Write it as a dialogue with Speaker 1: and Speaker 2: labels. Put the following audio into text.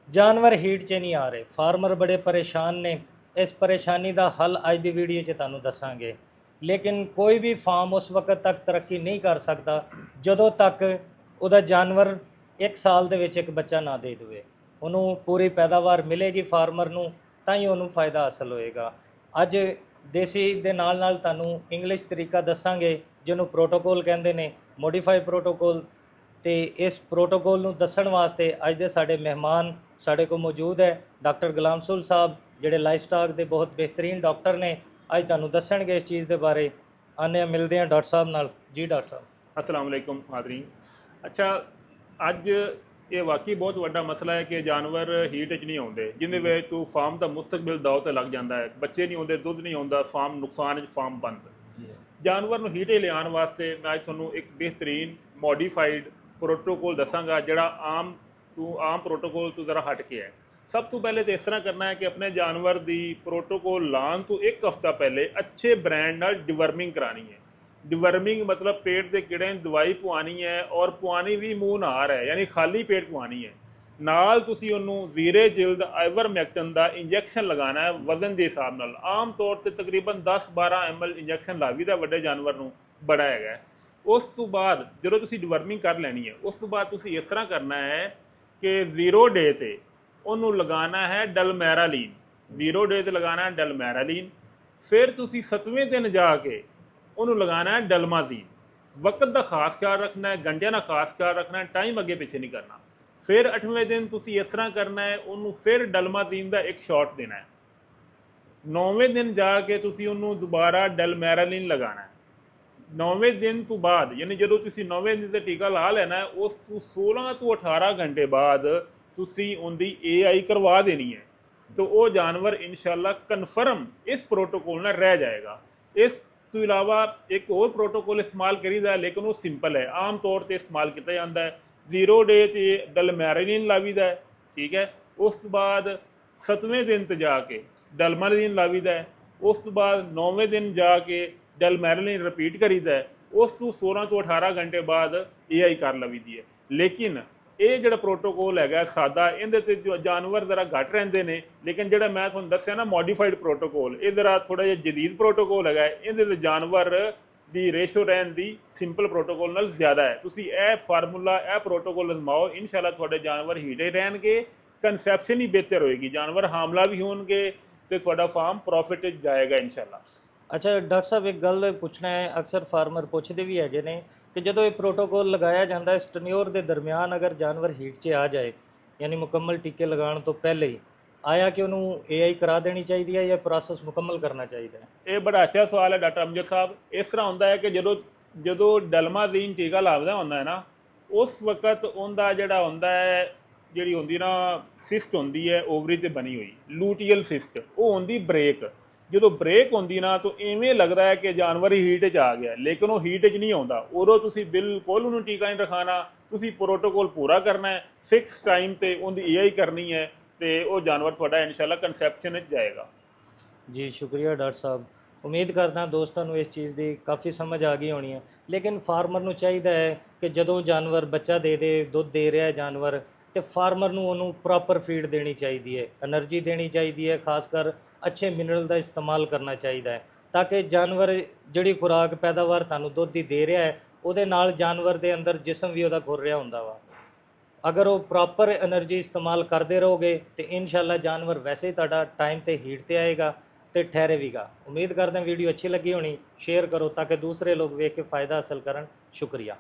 Speaker 1: ਜਾਨਵਰ ਹੀਟ 'ਚ ਨਹੀਂ ਆ ਰਹੇ। ਫਾਰਮਰ ਬੜੇ ਪਰੇਸ਼ਾਨ ਨੇ। ਇਸ ਪਰੇਸ਼ਾਨੀ ਦਾ ਹੱਲ ਅੱਜ ਦੀ ਵੀਡੀਓ 'ਚ ਤੁਹਾਨੂੰ ਦੱਸਾਂਗੇ। ਲੇਕਿਨ ਕੋਈ ਵੀ ਫਾਰਮ ਉਸ ਵਕਤ ਤੱਕ ਤਰੱਕੀ ਨਹੀਂ ਕਰ ਸਕਦਾ ਜਦੋਂ ਤੱਕ ਉਹਦਾ ਜਾਨਵਰ 1 ਸਾਲ ਦੇ ਵਿੱਚ ਇੱਕ ਬੱਚਾ ਨਾ ਦੇ ਦੇਵੇ। ਉਹਨੂੰ ਪੂਰੀ ਪੈਦਾਵਾਰ ਮਿਲੇਗੀ ਫਾਰਮਰ ਨੂੰ, ਤਾਂ ਹੀ ਉਹਨੂੰ ਫਾਇਦਾ ਹਾਸਲ ਹੋਏਗਾ। ਅੱਜ ਦੇਸੀ ਦੇ ਨਾਲ ਨਾਲ ਤੁਹਾਨੂੰ ਇੰਗਲਿਸ਼ ਤਰੀਕਾ ਦੱਸਾਂਗੇ ਜਿਹਨੂੰ ਪ੍ਰੋਟੋਕੋਲ ਕਹਿੰਦੇ ਨੇ, ਮੋਡੀਫਾਈ ਪ੍ਰੋਟੋਕੋਲ। ਤੇ ਇਸ ਪ੍ਰੋਟੋਕੋਲ ਨੂੰ ਦੱਸਣ ਵਾਸਤੇ ਅੱਜ ਦੇ ਸਾਡੇ ਮਹਿਮਾਨ ਸਾਡੇ ਕੋਲ ਮੌਜੂਦ ਹੈ ਡਾਕਟਰ ਗੁਲਾਮ ਸੁਲ ਸਾਹਿਬ, ਜਿਹੜੇ ਲਾਈਫ ਸਟਾਕ ਦੇ ਬਹੁਤ ਬਿਹਤਰੀਨ ਡਾਕਟਰ ਨੇ। ਅੱਜ ਤੁਹਾਨੂੰ ਦੱਸਣਗੇ ਇਸ ਚੀਜ਼ ਦੇ ਬਾਰੇ। ਆਨੇ ਮਿਲਦੇ ਹਾਂ ਡਾਕਟਰ ਸਾਹਿਬ ਨਾਲ। ਜੀ ਡਾਕਟਰ ਸਾਹਿਬ।
Speaker 2: अस्सलाम वालेकुम हाज़रीन। अच्छा, ਅੱਜ ਇਹ ਵਾਕਈ ਬਹੁਤ ਵੱਡਾ ਮਸਲਾ ਹੈ ਕਿ ਜਾਨਵਰ ਹੀਟ 'ਚ ਨਹੀਂ ਆਉਂਦੇ, ਜਿਹਦੇ ਵਿੱਚ ਤੂੰ ਫਾਰਮ ਦਾ ਮੁਸਤਕਬਲ ਦਾਅ 'ਤੇ ਲੱਗ ਜਾਂਦਾ ਹੈ। ਬੱਚੇ ਨਹੀਂ ਆਉਂਦੇ, ਦੁੱਧ ਨਹੀਂ ਆਉਂਦਾ, ਫਾਰਮ ਨੁਕਸਾਨ 'ਚ, ਫਾਰਮ ਬੰਦ। ਜਾਨਵਰ ਨੂੰ ਹੀਟ 'ਤੇ ਲਿਆਉਣ ਵਾਸਤੇ ਮੈਂ ਅੱਜ ਤੁਹਾਨੂੰ ਇੱਕ ਬਿਹਤਰੀਨ ਮੋਡੀਫਾਈਡ ਪ੍ਰੋਟੋਕੋਲ ਦੱਸਾਂਗਾ, ਜਿਹੜਾ ਆਮ ਪ੍ਰੋਟੋਕੋਲ ਤੋਂ ਜ਼ਰਾ ਹਟ ਕੇ ਹੈ। ਸਭ ਤੋਂ ਪਹਿਲੇ ਤਾਂ ਇਸ ਤਰ੍ਹਾਂ ਕਰਨਾ ਹੈ ਕਿ ਆਪਣੇ ਜਾਨਵਰ ਦੀ ਪ੍ਰੋਟੋਕੋਲ ਲਾਉਣ ਤੋਂ 1 ਹਫ਼ਤਾ ਪਹਿਲੇ ਅੱਛੇ ਬ੍ਰਾਂਡ ਨਾਲ ਡਿਵਰਮਿੰਗ ਕਰਾਣੀ ਹੈ। डिवर्मिंग मतलब पेट के कीड़े दवाई पवानी है, और पवानी भी मूँह नार है, यानी खाली पेट पवानी है। नाल तुसी उन्होंने ज़ीरे जिल्द आइवरमैक्टन का इंजैक्शन लगाना है वजन के हिसाब नाल। आम तौर पर तकरीबन 10-12 ml इंजैक्शन लावीदा वड्डे जानवर नूं, बड़ा है। उस तो बाद जो तुसी डिवर्मिंग कर लैनी है, उस तो बाद तुसी इस तरह करना है कि 0 डे ते उन्होंने लगाना है डलमैरालीन। 0 डे ते लगाना है डलमैरालीन। फिर तुसी 7वें दिन जाके ਉਹਨੂੰ ਲਗਾਉਣਾ ਹੈ ਡਲਮਾਜ਼ੀਨ। ਵਕਤ ਦਾ ਖਾਸ ਖਿਆਲ ਰੱਖਣਾ ਹੈ, ਘੰਟਿਆਂ ਦਾ ਖਾਸ ਖਿਆਲ ਰੱਖਣਾ ਹੈ, ਟਾਈਮ ਅੱਗੇ ਪਿੱਛੇ ਨਹੀਂ ਕਰਨਾ। ਫਿਰ 8ਵੇਂ ਦਿਨ ਤੁਸੀਂ ਇਸ ਤਰ੍ਹਾਂ ਕਰਨਾ ਹੈ, ਉਹਨੂੰ ਫਿਰ ਡਲਮਾਜ਼ੀਨ ਦਾ ਇੱਕ ਸ਼ਾਟ ਦੇਣਾ ਹੈ। 9ਵੇਂ ਦਿਨ ਜਾ ਕੇ ਤੁਸੀਂ ਉਹਨੂੰ ਦੁਬਾਰਾ ਡਲਮੈਰਾਲੀਨ ਲਗਾਉਣਾ ਹੈ। 9ਵੇਂ ਦਿਨ ਤੋਂ ਬਾਅਦ, ਯਾਨੀ ਜਦੋਂ ਤੁਸੀਂ 9ਵੇਂ ਦਿਨ ਤੇ ਟੀਕਾ ਲਾ ਲੈਣਾ ਹੈ, ਉਸ ਤੋਂ 16 ਤੋਂ 18 ਘੰਟੇ ਬਾਅਦ ਤੁਸੀਂ ਉਹਦੀ AI ਕਰਵਾ ਦੇਣੀ ਹੈ। ਤਾਂ ਉਹ ਜਾਨਵਰ ਇਨਸ਼ਾਅੱਲਾ ਕਨਫਰਮ ਇਸ ਪ੍ਰੋਟੋਕੋਲ ਨਾਲ ਰਹਿ ਜਾਏਗਾ। ਇਸ ਤੋਂ ਇਲਾਵਾ ਇੱਕ ਹੋਰ ਪ੍ਰੋਟੋਕੋਲ ਇਸਤੇਮਾਲ ਕਰੀਦਾ, ਲੇਕਿਨ ਉਹ ਸਿੰਪਲ ਹੈ, ਆਮ ਤੌਰ 'ਤੇ ਇਸਤੇਮਾਲ ਕੀਤਾ ਜਾਂਦਾ ਹੈ। 0 ਡੇ 'ਤੇ ਡਲਮੈਰਾਲੀਨ ਲਾਵੀਦਾ ਹੈ, ਠੀਕ ਹੈ। ਉਸ ਤੋਂ ਬਾਅਦ 7ਵੇਂ ਦਿਨ 'ਤੇ ਜਾ ਕੇ ਡਲਮਾਜ਼ੀਨ ਲਾਵੀਦਾ ਹੈ। ਉਸ ਤੋਂ ਬਾਅਦ 9ਵੇਂ ਦਿਨ ਜਾ ਕੇ ਡਲਮੈਰਾਲੀਨ ਰਿਪੀਟ ਕਰੀਦਾ ਹੈ। ਉਸ ਤੋਂ 16 ਤੋਂ 18 ਘੰਟੇ ਬਾਅਦ AI ਕਰ ਲਵੀਦੀ ਹੈ। ਲੇਕਿਨ ਇਹ ਜਿਹੜਾ ਪ੍ਰੋਟੋਕੋਲ ਹੈਗਾ ਸਾਦਾ, ਇਹਦੇ 'ਤੇ ਜਾਨਵਰ ਜ਼ਰਾ ਘੱਟ ਰਹਿੰਦੇ ਨੇ। ਲੇਕਿਨ ਜਿਹੜਾ ਮੈਂ ਤੁਹਾਨੂੰ ਦੱਸਿਆ ਨਾ ਮੋਡੀਫਾਈਡ ਪ੍ਰੋਟੋਕੋਲ, ਇਹ ਜ਼ਰਾ ਥੋੜ੍ਹਾ ਜਿਹਾ ਜਦੀਦ ਪ੍ਰੋਟੋਕੋਲ ਹੈਗਾ। ਇਹਦੇ 'ਤੇ ਜਾਨਵਰ ਦੀ ਰੇਸ਼ੋ ਰਹਿਣ ਦੀ ਸਿੰਪਲ ਪ੍ਰੋਟੋਕੋਲ ਨਾਲ ਜ਼ਿਆਦਾ ਹੈ। ਤੁਸੀਂ ਇਹ ਫਾਰਮੂਲਾ, ਇਹ ਪ੍ਰੋਟੋਕੋਲ ਅਜ਼ਮਾਓ, ਇਨਸ਼ਾਅੱਲਾ ਤੁਹਾਡੇ ਜਾਨਵਰ ਹੀਟੇ ਰਹਿਣਗੇ, ਕਨਸੈਪਸ਼ਨ ਹੀ ਬਿਹਤਰ ਹੋਏਗੀ, ਜਾਨਵਰ ਹਾਮਲਾ ਵੀ ਹੋਣਗੇ ਤੇ ਤੁਹਾਡਾ ਫਾਰਮ ਪ੍ਰੋਫਿਟ 'ਚ ਜਾਏਗਾ ਇਨਸ਼ਾਅੱਲਾ।
Speaker 1: ਅੱਛਾ ਡਾਕਟਰ ਸਾਹਿਬ, ਇੱਕ ਗੱਲ ਪੁੱਛਣਾ ਹੈ, ਅਕਸਰ ਫਾਰਮਰ ਪੁੱਛਦੇ ਵੀ ਹੈਗੇ ਨੇ ਕਿ ਜਦੋਂ ਇਹ ਪ੍ਰੋਟੋਕੋਲ ਲਗਾਇਆ ਜਾਂਦਾ ਇਸ ਟਨਿਓਰ ਦੇ ਦਰਮਿਆਨ ਅਗਰ ਜਾਨਵਰ ਹੀਟ 'ਚ ਆ ਜਾਏ, ਯਾਨੀ ਮੁਕੰਮਲ ਟੀਕੇ ਲਗਾਉਣ ਤੋਂ ਪਹਿਲੇ ਹੀ ਆਇਆ, ਕਿ ਉਹਨੂੰ AI ਕਰਾ ਦੇਣੀ ਚਾਹੀਦੀ ਹੈ ਜਾਂ ਪ੍ਰੋਸੈਸ ਮੁਕੰਮਲ ਕਰਨਾ ਚਾਹੀਦਾ ਹੈ?
Speaker 2: ਇਹ ਬੜਾ ਅੱਛਾ ਸਵਾਲ ਹੈ ਡਾਕਟਰ ਅਮਜਦ ਸਾਹਿਬ। ਇਸ ਤਰ੍ਹਾਂ ਹੁੰਦਾ ਹੈ ਕਿ ਜਦੋਂ ਡਲਮਾਜ਼ੀਨ ਟੀਕਾ ਲਾਉਂਦਾ ਹੁੰਦਾ ਹੈ ਨਾ, ਉਸ ਵਕਤ ਉਹਦਾ ਜਿਹੜਾ ਹੁੰਦਾ ਹੈ, ਜਿਹੜੀ ਹੁੰਦੀ ਨਾ ਸਿਸਟ ਹੁੰਦੀ ਹੈ ਓਵਰੀ 'ਤੇ ਬਣੀ ਹੋਈ, ਲੂਟੀਅਲ ਸਿਸਟ, ਉਹ ਹੁੰਦੀ ਬ੍ਰੇਕ। ਜਦੋਂ ਬ੍ਰੇਕ ਹੁੰਦੀ ਨਾ, ਤਾਂ ਇਵੇਂ ਲੱਗਦਾ ਹੈ ਕਿ ਜਾਨਵਰ ਹੀ ਹੀਟ 'ਚ ਆ ਗਿਆ, ਲੇਕਿਨ ਉਹ ਹੀਟ 'ਚ ਨਹੀਂ ਆਉਂਦਾ। ਉਦੋਂ ਤੁਸੀਂ ਬਿਲਕੁਲ ਉਹਨੂੰ ਟੀਕਾ ਨਹੀਂ ਰਖਾਉਣਾ, ਤੁਸੀਂ ਪ੍ਰੋਟੋਕੋਲ ਪੂਰਾ ਕਰਨਾ ਹੈ, ਫਿਕਸ ਟਾਈਮ 'ਤੇ ਉਹਦੀ AI ਕਰਨੀ ਹੈ, ਤੇ ਉਹ ਜਾਨਵਰ ਤੁਹਾਡਾ ਇਨਸ਼ਾਅੱਲਾ ਕਨਸੈਪਸ਼ਨ ਵਿੱਚ ਜਾਏਗਾ।
Speaker 1: ਜੀ ਸ਼ੁਕਰੀਆ ਡਾਕਟਰ ਸਾਹਿਬ। ਉਮੀਦ ਕਰਦਾ ਦੋਸਤਾਂ ਨੂੰ ਇਸ ਚੀਜ਼ ਦੀ ਕਾਫੀ ਸਮਝ ਆ ਗਈ ਹੋਣੀ ਹੈ। ਲੇਕਿਨ ਫਾਰਮਰ ਨੂੰ ਚਾਹੀਦਾ ਹੈ ਕਿ ਜਦੋਂ ਜਾਨਵਰ ਬੱਚਾ ਦੇ ਦੁੱਧ ਦੇ ਰਿਹਾ ਜਾਨਵਰ, ਤੇ ਫਾਰਮਰ ਨੂੰ ਉਹਨੂੰ ਪ੍ਰੋਪਰ ਫੀਡ ਦੇਣੀ ਚਾਹੀਦੀ ਹੈ, એનર્ਜੀ ਦੇਣੀ ਚਾਹੀਦੀ ਹੈ, ਖਾਸ ਕਰ ਅੱਛੇ ਮਿਨਰਲ ਦਾ ਇਸਤੇਮਾਲ ਕਰਨਾ ਚਾਹੀਦਾ ਹੈ, ਤਾਂ ਕਿ ਜਾਨਵਰ ਜਿਹੜੀ ਖੁਰਾਕ ਪੈਦਾਵਾਰ ਤੁਹਾਨੂੰ ਦੁੱਧ ਦੀ ਦੇ ਰਿਹਾ ਹੈ, ਉਹਦੇ ਨਾਲ ਜਾਨਵਰ ਦੇ ਅੰਦਰ ਜਿਸਮ ਵੀ ਉਹਦਾ ਘੁਰ ਰਿਹਾ ਹੁੰਦਾ ਵਾ। ਅਗਰ ਉਹ ਪ੍ਰੋਪਰ એનર્ਜੀ ਇਸਤੇਮਾਲ ਕਰਦੇ ਰਹੋਗੇ ਤੇ ਇਨਸ਼ਾਅੱਲਾ ਜਾਨਵਰ ਵੈਸੇ ਹੀ ਤੁਹਾਡਾ ਟਾਈਮ ਤੇ ਹੀਟ ਤੇ ਆਏਗਾ ਤੇ ਠਹਿਰੇ ਵੀਗਾ। ਉਮੀਦ ਕਰਦੇ ਹਾਂ ਵੀਡੀਓ ਅੱਛੀ ਲੱਗੀ ਹੋਣੀ। ਸ਼ੇਅਰ ਕਰੋ ਤਾਂ ਕਿ ਦੂਸਰੇ ਲੋਕ ਵੇਖ ਕੇ फ़ायदा हासिल ਕਰਨ। शुक्रिया।